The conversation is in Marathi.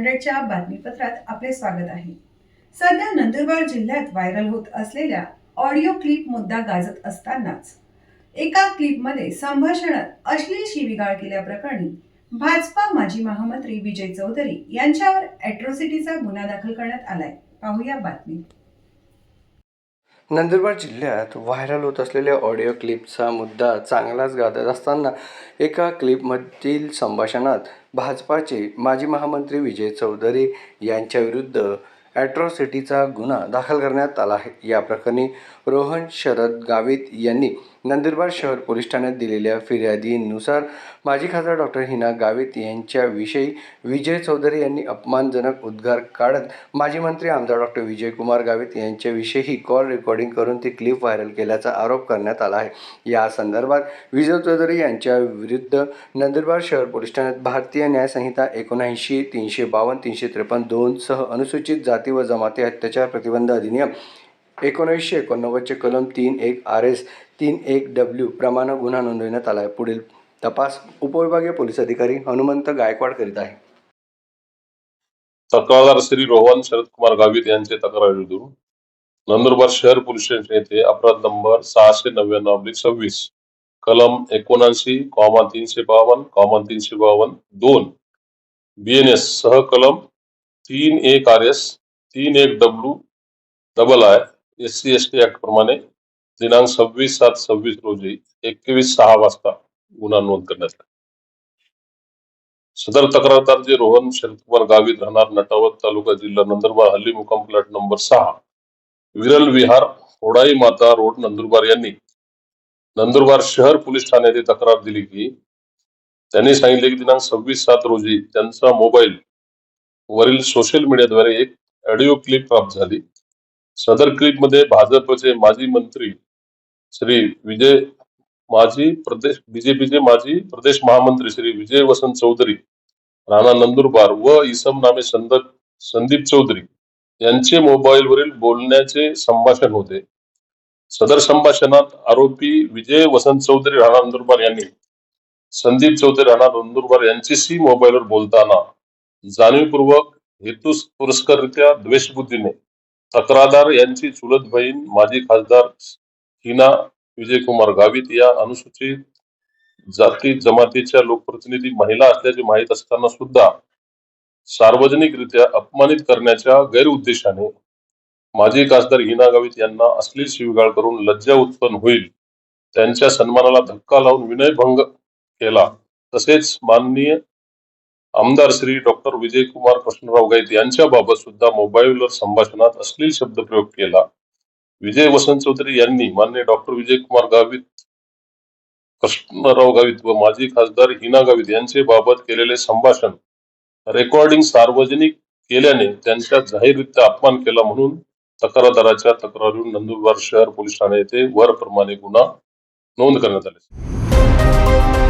100च्या बातमीपत्रात आपले स्वागत आहे। सध्या नंदुरबार जिल्ह्यात व्हायरल होत असलेल्या ऑडिओ क्लिप मुद्दा गाजत असतानाच एका क्लिपमध्ये संभाषणात अश्लील शिवीगाळ केल्याप्रकरणी भाजपा माजी महामंत्री विजय चौधरी यांच्यावर अॅट्रॉसिटीचा गुन्हा दाखल करण्यात आलाय। पाहूया बातमी। नंदुरबार जिल्ह्यात व्हायरल होत असलेल्या ऑडिओ क्लिपचा मुद्दा चांगलाच गाजत असताना एका क्लिपमधील संभाषणात भाजपाचे माजी महामंत्री विजय चौधरी यांच्याविरुद्ध अॅट्रॉसिटीचा गुन्हा दाखल करण्यात आला आहे। या प्रकरणी रोहन शरद गावित यांनी नंदुरबार शहर पोलीस ठाण्यात दिलेल्या फिर्यादीनुसार माजी खासदार डॉक्टर हिना गावित यांच्याविषयी विजय चौधरी यांनी अपमानजनक उद्गार काढत माजी मंत्री आमदार डॉक्टर विजयकुमार गावित यांच्याविषयी कॉल रेकॉर्डिंग करून ती क्लिप व्हायरल केल्याचा आरोप करण्यात आला आहे। या संदर्भात विजय चौधरी यांच्या विरुद्ध नंदुरबार शहर पोलीस ठाण्यात भारतीय न्याय संहिता 79, 352, 353 2 सह अनुसूचित जाती व जमाती अत्याचार प्रतिबंध अधिनियम 1989 चे कलम 3(1) RS 3(1) प्रमाणे गुन्हा नोंदवण्यात आला आहे। पुढील तपास उपविभागीय पोलीस अधिकारी हनुमंत गायकवाड करीत आहे। तक्रारदार श्री रोहन शरद कुमार गावित यांचे तक्रारीवरून नंदुरबार शहर पोलीस स्टेशन येथे अपराध नंबर 699/26 कलम 79, 352, 352 2 BNS सह कलम 3(1) RS 3(1) II SC/ST ऍक्ट प्रमाणे दिनांक 26/7/26 रोजी 21:06 वाजता गुन्हा नोंद करण्यात आला। सदर तक्रारदार जे रोहन शरद कुमार गावित राहणार नटावत तालुका जिल्हा नंदुरबार हल्ली मुक्काम प्लॉट नंबर 6 विरल विहार होडाई माता रोड नंदुरबार यांनी नंदुरबार शहर पोलीस ठाणे येथे तक्रार दिली की त्यांनी सांगितले की दिनांक 26/7 रोजी त्यांचा मोबाईल वरील सोशल मीडियाद्वारे एक ऑडिओ क्लिप प्राप्त झाली। सदर क्लिप मध्ये भाजपचे माजी मंत्री श्री बीजेपीचे माजी प्रदेश महामंत्री श्री विजय वसंत चौधरी राणा नंदुरबार व इसम नामे संदीप चौधरी यांचे मोबाईल वरील बोलण्याचे संभाषण होते। सदर संभाषणात आरोपी विजय वसंत चौधरी राणा नंदुरबार यांनी संदीप चौधरी राणा नंदुरबार यांच्याशी मोबाईलवर बोलताना जाणीवपूर्वक हेतुपुरस्सररित्या द्वेषबुद्धीने तक्रारदार यांची चुलत बहीण माजी खासदार हिना विजयकुमार गावित या अनुसूचित जाती जमातीच्या लोकप्रतिनिधी महिला असल्याचे माहीत असताना सुद्धा सार्वजनिकरित्या अपमानित करण्याच्या गैरउद्देशाने माजी खासदार हिना गावित यांना अश्लील शिवीगाळ करून लज्जा उत्पन्न होईल त्यांच्या सन्मानाला धक्का लावून विनयभंग केला। तसेच माननीय आमदार श्री डॉक्टर विजयकुमार कृष्णराव गावित यांच्याबाबत सुद्धा मोबाईलवर संभाषणात अश्लील शब्दप्रयोग केला। विजय वसंत चौधरी यांनी माननीय डॉक्टर विजयकुमार गावित कृष्णराव गावित व माजी खासदार हिना गावित यांचे बाबत केलेले संभाषण रेकॉर्डिंग सार्वजनिक केल्याने त्यांचा जाहीररित्या अपमान केला म्हणून तक्रारदाराच्या तक्रारीवरून नंदुरबार शहर पोलीस ठाणे येथे वर प्रमाणे गुन्हा नोंद करण्यात आला।